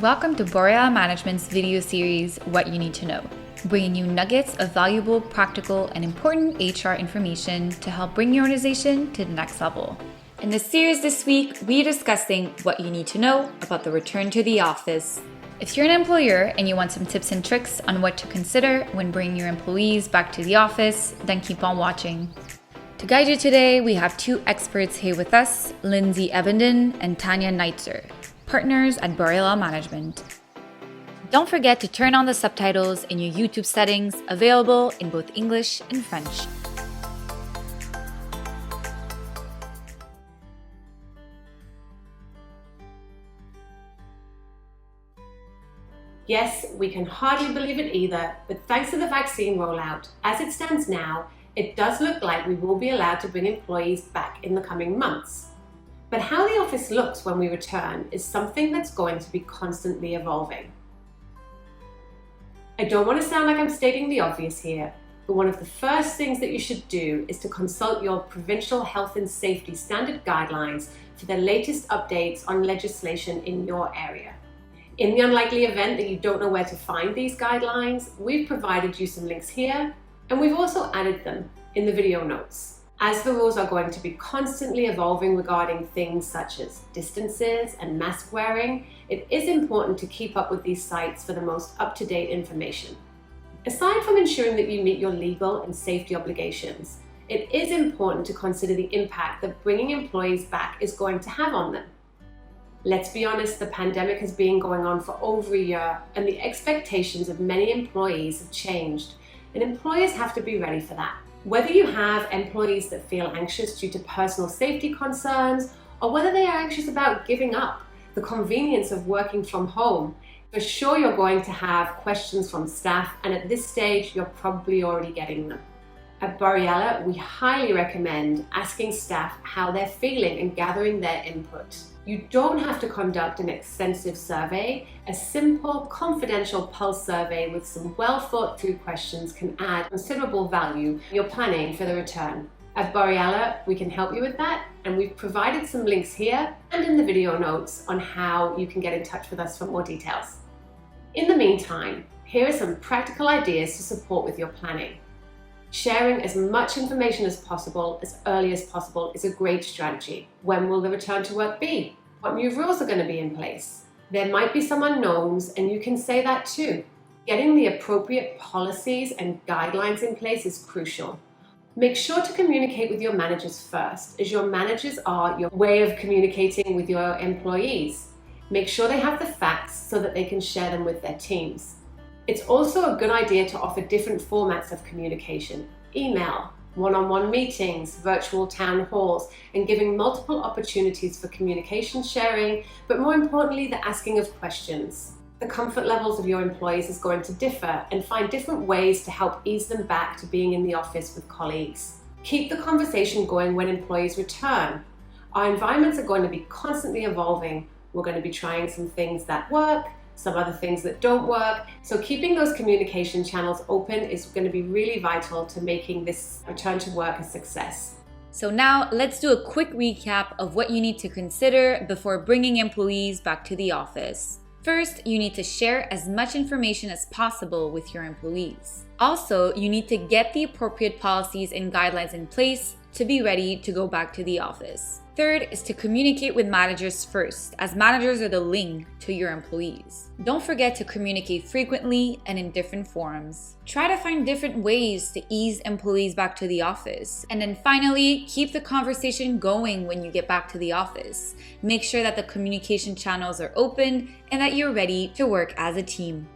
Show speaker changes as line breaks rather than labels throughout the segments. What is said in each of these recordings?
welcome to Boreal Management's video series, What You Need to Know, bringing you nuggets of valuable, practical, and important HR information to help bring your organization to the next level. In this series this week, we are discussing what you need to know about the return to the office. If you're an employer and you want some tips and tricks on what to consider when bringing your employees back to the office, then keep on watching. To guide you today, we have two experts here with us, Lindsay Evenden and Tanya Neitzer, partners at Boreal Management. Don't forget to turn on the subtitles in your YouTube settings, available in both English and French.
Yes, we can hardly believe it either, but thanks to the vaccine rollout, as it stands now, it does look like we will be allowed to bring employees back in the coming months. But how the office looks when we return is something that's going to be constantly evolving. I don't want to sound like I'm stating the obvious here, but one of the first things that you should do is to consult your provincial health and safety standard guidelines for the latest updates on legislation in your area. In the unlikely event that you don't know where to find these guidelines, we've provided you some links here, and we've also added them in the video notes. As the rules are going to be constantly evolving regarding things such as distances and mask wearing, it is important to keep up with these sites for the most up-to-date information. Aside from ensuring that you meet your legal and safety obligations, it is important to consider the impact that bringing employees back is going to have on them. Let's be honest, the pandemic has been going on for over a year, and the expectations of many employees have changed, and employers have to be ready for that. Whether you have employees that feel anxious due to personal safety concerns, or whether they are anxious about giving up the convenience of working from home, for sure you're going to have questions from staff, and at this stage, you're probably already getting them. At Boreal, we highly recommend asking staff how they're feeling and gathering their input. You don't have to conduct an extensive survey. A simple, confidential pulse survey with some well-thought-through questions can add considerable value in your planning for the return. At Boreal, we can help you with that, and we've provided some links here and in the video notes on how you can get in touch with us for more details. In the meantime, here are some practical ideas to support with your planning. Sharing as much information as possible, as early as possible, is a great strategy. When will the return to work be? What new rules are going to be in place? There might be some unknowns, and you can say that too. Getting the appropriate policies and guidelines in place is crucial. Make sure to communicate with your managers first, as your managers are your way of communicating with your employees. Make sure they have the facts so that they can share them with their teams. It's also a good idea to offer different formats of communication: email, one-on-one meetings, virtual town halls, and giving multiple opportunities for communication sharing, but more importantly, the asking of questions. The comfort levels of your employees is going to differ, and find different ways to help ease them back to being in the office with colleagues. Keep the conversation going when employees return. Our environments are going to be constantly evolving. We're going to be trying some things that work, some other things that don't work. So keeping those communication channels open is going to be really vital to making this return to work a success.
So now let's do a quick recap of what you need to consider before bringing employees back to the office. First, you need to share as much information as possible with your employees. Also, you need to get the appropriate policies and guidelines in place to be ready to go back to the office. Third is to communicate with managers first, as managers are the link to your employees. Don't forget to communicate frequently and in different forums. Try to find different ways to ease employees back to the office. And then finally, keep the conversation going when you get back to the office. Make sure that the communication channels are open and that you're ready to work as a team.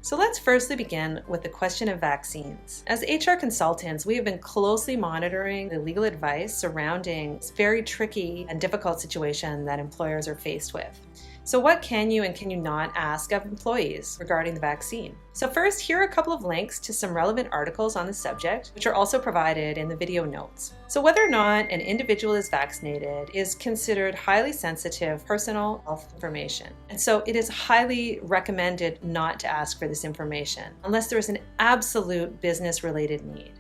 So let's firstly begin with the question of vaccines. As HR consultants, we have been closely monitoring the legal advice surrounding this very tricky and difficult situation that employers are faced with. So what can you and can you not ask of employees regarding the vaccine? So first, here are a couple of links to some relevant articles on the subject, which are also provided in the video notes. So whether or not an individual is vaccinated is considered highly sensitive personal health information. And so it is highly recommended not to ask for this information unless there is an absolute business-related need.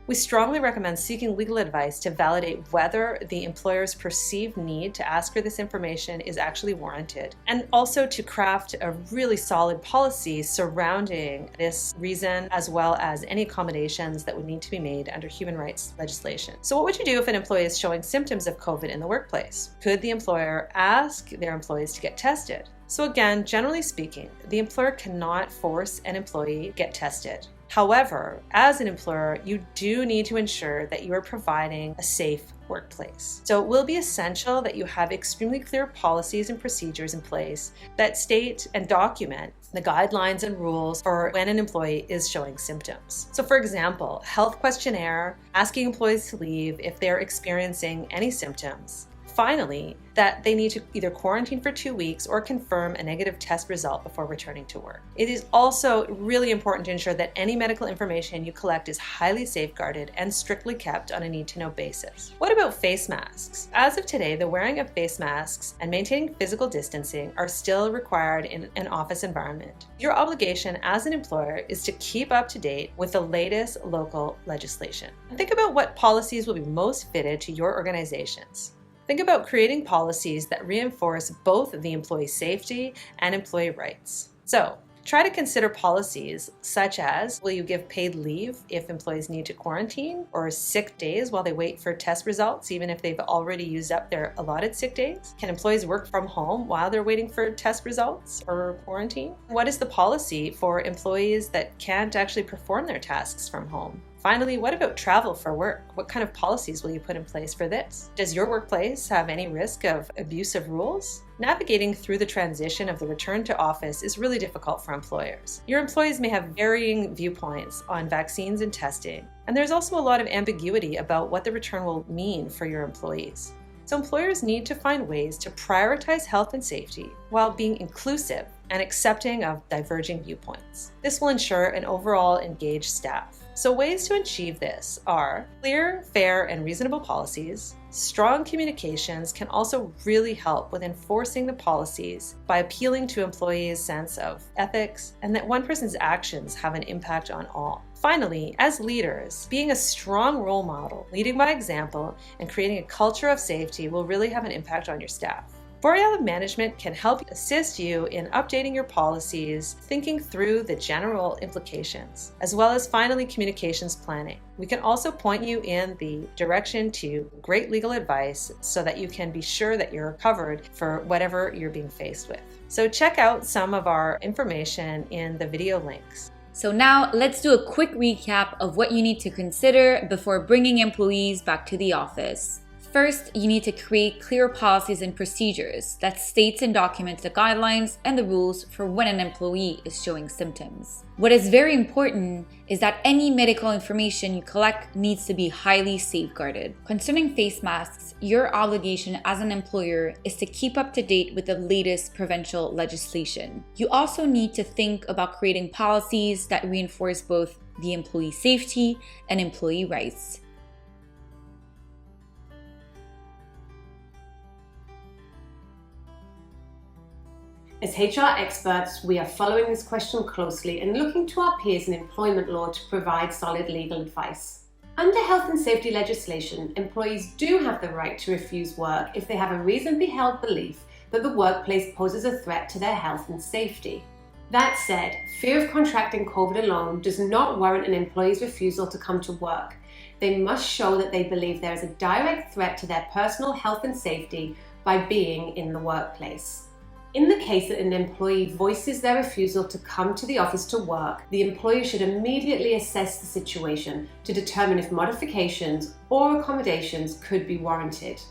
We strongly recommend seeking legal advice to validate whether the employer's perceived need to ask for this information is actually warranted, and also to craft a really solid policy surrounding this reason, as well as any accommodations that would need to be made under human rights legislation. So what would you do if an employee is showing symptoms of COVID in the workplace? Could the employer ask their employees to get tested? So again, generally speaking, the employer cannot force an employee to get tested. However, as an employer, you do need to ensure that you are providing a safe workplace. So it will be essential that you have extremely clear policies and procedures in place that state and document the guidelines and rules for when an employee is showing symptoms. So for example, health questionnaire, asking employees to leave if they're experiencing any symptoms. Finally, that they need to either quarantine for 2 weeks or confirm a negative test result before returning to work. It is also really important to ensure that any medical information you collect is highly safeguarded and strictly kept on a need-to-know basis. What about face masks? As of today, the wearing of face masks and maintaining physical distancing are still required in an office environment. Your obligation as an employer is to keep up to date with the latest local legislation. Think about what policies will be most fitted to your organizations. Think about creating policies that reinforce both the employee safety and employee rights. So, try to consider policies such as, will you give paid leave if employees need to quarantine, or sick days while they wait for test results, even if they've already used up their allotted sick days? Can employees work from home while they're waiting for test results or quarantine? What is the policy for employees that can't actually perform their tasks from home? Finally, what about travel for work? What kind of policies will you put in place for this? Does your workplace have any risk of abusive rules? Navigating through the transition of the return to office is really difficult for employers. Your employees may have varying viewpoints on vaccines and testing, and there's also a lot of ambiguity about what the return will mean for your employees. So employers need to find ways to prioritize health and safety while being inclusive and accepting of diverging viewpoints. This will ensure an overall engaged staff. So ways to achieve this are clear, fair, and reasonable policies. Strong communications can also really help with enforcing the policies by appealing to employees' sense of ethics and that one person's actions have an impact on all. Finally, as leaders, being a strong role model, leading by example, and creating a culture of safety will really have an impact on your staff. Borealis Management can help assist you in updating your policies, thinking through the general implications, as well as finally communications planning. We can also point you in the direction to great legal advice so that you can be sure that you're covered for whatever you're being faced with. So check out some of our information in the video links.
So now let's do a quick recap of what you need to consider before bringing employees back to the office. First, you need to create clear policies and procedures that states and documents the guidelines and the rules for when an employee is showing symptoms. What is very important is that any medical information you collect needs to be highly safeguarded. Concerning face masks, your obligation as an employer is to keep up to date with the latest provincial legislation. You also need to think about creating policies that reinforce both the employee safety and employee rights.
As HR experts, we are following this question closely and looking to our peers in employment law to provide solid legal advice. Under health and safety legislation, employees do have the right to refuse work if they have a reasonably held belief that the workplace poses a threat to their health and safety. That said, fear of contracting COVID alone does not warrant an employee's refusal to come to work. They must show that they believe there is a direct threat to their personal health and safety by being in the workplace. In the case that an employee voices their refusal to come to the office to work, the employer should immediately assess the situation to determine if modifications or accommodations could be warranted.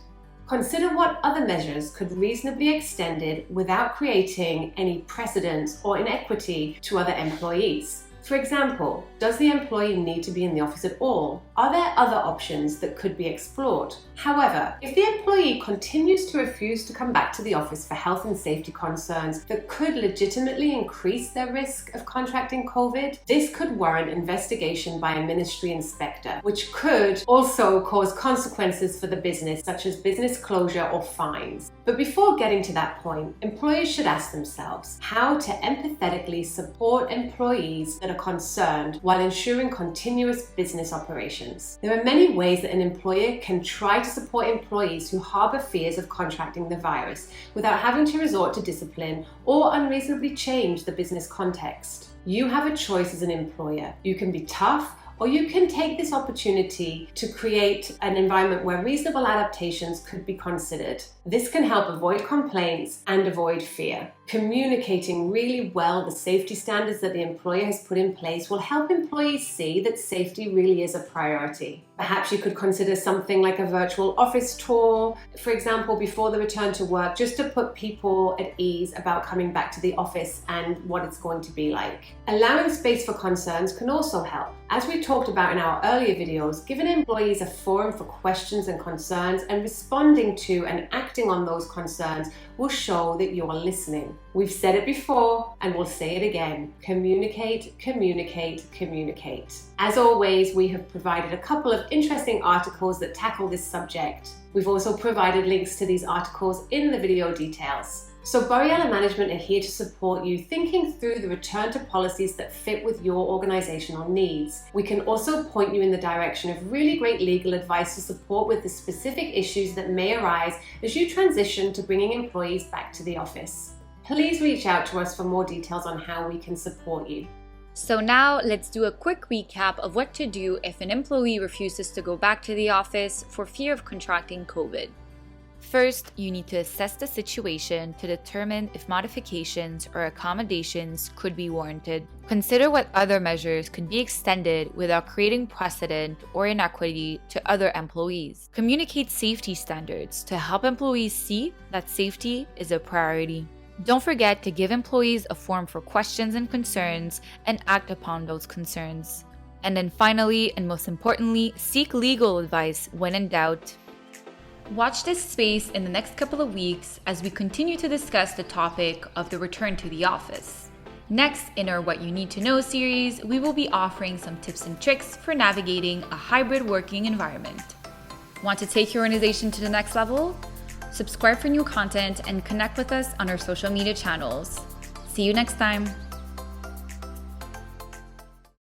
Consider what other measures could reasonably be extended without creating any precedent or inequity to other employees. For example, does the employee need to be in the office at all? Are there other options that could be explored? However, if the employee continues to refuse to come back to the office for health and safety concerns that could legitimately increase their risk of contracting COVID, this could warrant investigation by a ministry inspector, which could also cause consequences for the business, such as business closure or fines. But before getting to that point, employers should ask themselves how to empathetically support employees that are are concerned while ensuring continuous business operations. There are many ways that an employer can try to support employees who harbor fears of contracting the virus without having to resort to discipline or unreasonably change the business context. You have a choice as an employer. You can be tough, or you can take this opportunity to create an environment where reasonable adaptations could be considered. This can help avoid complaints and avoid fear. Communicating really well the safety standards that the employer has put in place will help employees see that safety really is a priority. Perhaps you could consider something like a virtual office tour, for example, before the return to work, just to put people at ease about coming back to the office and what it's going to be like. Allowing space for concerns can also help. As we talked about in our earlier videos, giving employees a forum for questions and concerns and responding to and acting on those concerns will show that you're listening. We've said it before and we'll say it again. Communicate, communicate, communicate. As always, we have provided a couple of interesting articles that tackle this subject. We've also provided links to these articles in the video details. So Borriella Management are here to support you thinking through the return to policies that fit with your organizational needs. We can also point you in the direction of really great legal advice to support with the specific issues that may arise as you transition to bringing employees back to the office. Please reach out to us for more details on how we can support you.
So now let's do a quick recap of what to do if an employee refuses to go back to the office for fear of contracting COVID. First, you need to assess the situation to determine if modifications or accommodations could be warranted. Consider what other measures could be extended without creating precedent or inequity to other employees. Communicate safety standards to help employees see that safety is a priority. Don't forget to give employees a forum for questions and concerns and act upon those concerns. And then finally, and most importantly, seek legal advice when in doubt. Watch this space in the next couple of weeks as we continue to discuss the topic of the return to the office. Next, in our What You Need to Know series, we will be offering some tips and tricks for navigating a hybrid working environment. Want to take your organization to the next level? Subscribe for new content and connect with us on our social media channels. See you next time.